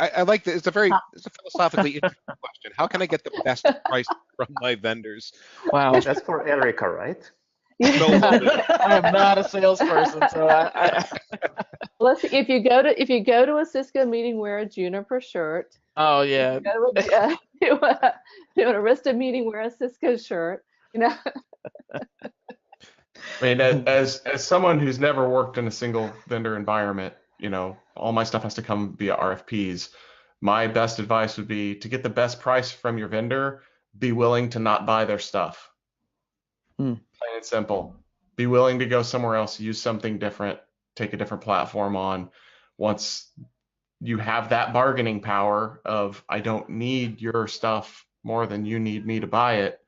I like that. It's a philosophically interesting question. How can I get the best price from my vendors? Wow. That's for Erica, right? No, I am not a salesperson, so Let's see, if you go to a Cisco meeting, wear a Juniper shirt. oh If yeah. you go to an Arista meeting, wear a Cisco shirt. You know. I mean, as someone who's never worked in a single vendor environment, all my stuff has to come via RFPs. My best advice would be to get the best price from your vendor, be willing to not buy their stuff. Plain and simple. Be willing to go somewhere else, use something different, take a different platform on. Once you have that bargaining power of, I don't need your stuff more than you need me to buy it,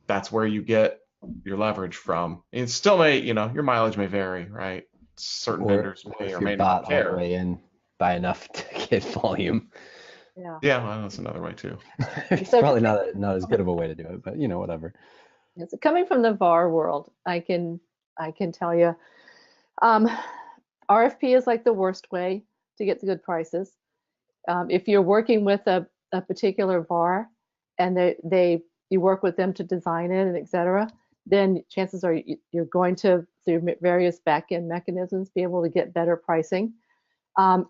that's where you get your leverage from. It still may, your mileage may vary, right? Certain vendors may or may not care. All the way in, buy enough to get volume. Yeah. Yeah, well, that's another way too. It's probably not as good of a way to do it, but whatever. Yeah, so coming from the VAR world, I can tell you, RFP is like the worst way to get the good prices. If you're working with a particular VAR and you work with them to design it and et cetera, then chances are you're going to, through various back-end mechanisms, be able to get better pricing.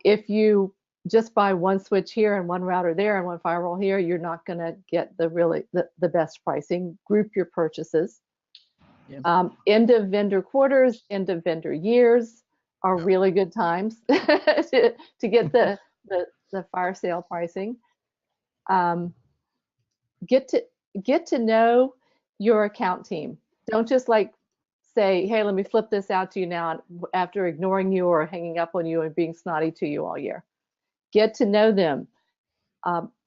If you just buy one switch here and one router there and one firewall here, you're not going to get the best pricing. Group your purchases. Yeah. End of vendor quarters, end of vendor years are really good times to get the fire sale pricing. Get to know your account team. Don't just say, hey, let me flip this out to you now after ignoring you or hanging up on you and being snotty to you all year. Get to know them.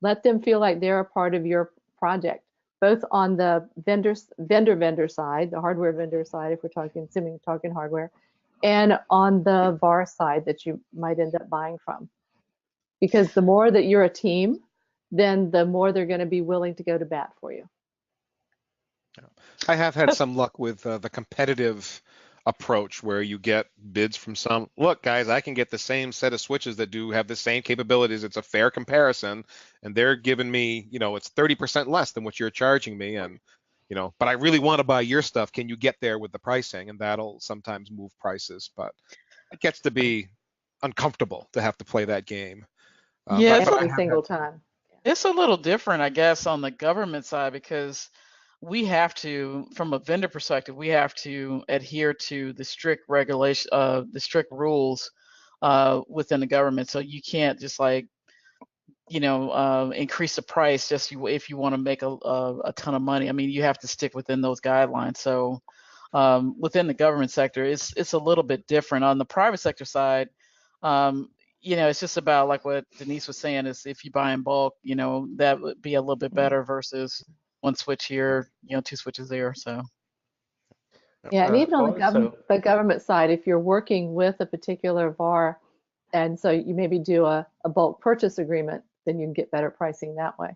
Let them feel like they're a part of your project, both on the vendor side, the hardware vendor side, if we're talking hardware, and on the VAR side that you might end up buying from. Because the more that you're a team, then the more they're going to be willing to go to bat for you. I have had some luck with the competitive approach where you get bids from some, look guys, I can get the same set of switches that have the same capabilities. It's a fair comparison, and they're giving me, it's 30% less than what you're charging me, and but I really want to buy your stuff. Can you get there with the pricing? And that'll sometimes move prices, but it gets to be uncomfortable to have to play that game. Yeah, Every single time. It's a little different, I guess, on the government side, because we have to, from a vendor perspective, we have to adhere to the strict regulation, the strict rules within the government. So you can't just increase the price just if you want to make a ton of money. I mean, you have to stick within those guidelines. So within the government sector, it's a little bit different. On the private sector side, it's just about like what Denise was saying, is if you buy in bulk, that would be a little bit better versus one switch here, two switches there. So yeah, and even on the government side, if you're working with a particular VAR, and so you maybe do a bulk purchase agreement, then you can get better pricing that way.